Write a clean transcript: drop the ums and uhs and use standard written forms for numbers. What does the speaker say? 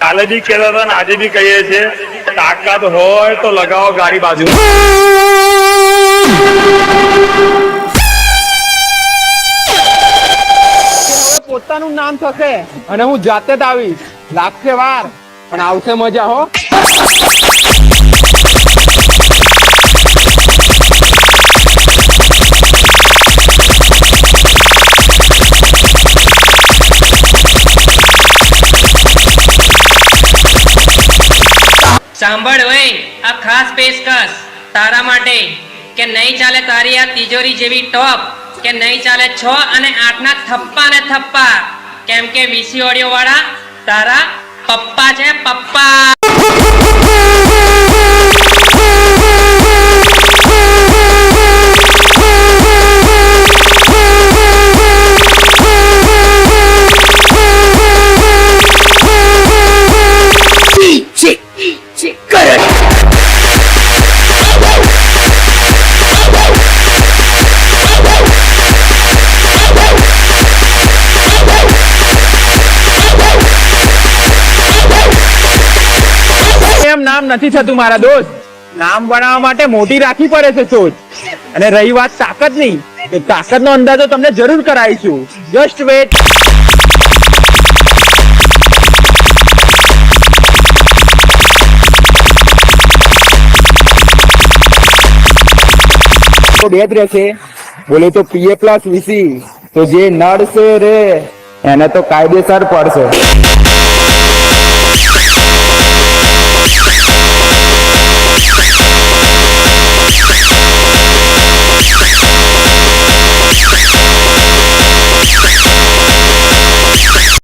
કાલે બી કહેતા હતા ને આજે બી કહીએ છીએ, તાકાત હોય તો લગાવો ગાડી બાજુ. પોતાનું નામ થશે અને હું જાતે જ આવીશ. લાગશે વાર પણ આવશે મજા હો. સાંભળ ઓય, આ ખાસ પેશકશ તારા માટે કે નહીં ચાલે તારી આ તિજોરી જેવી ટોપ, કે નહીં ચાલે 6 અને 8 ના થપ્પા ને થપ્પા, કેમ કે વીસી ઓડિયો વાળા તારા પપ્પા છે, પપ્પા. એમ નામ નથી થતું મારા દોસ્ત. નામ બનાવવા માટે મોટી રાખવી પડે છે સોચ. અને રહી વાત તાકાતની, તો તાકાતનો અંદાજો તમને જરૂર કરાવીશું. Just wet. બે જ રહેશે. બોલે તો PA+VC. તો જે નડશે રે એને તો કાયદેસર પડશે.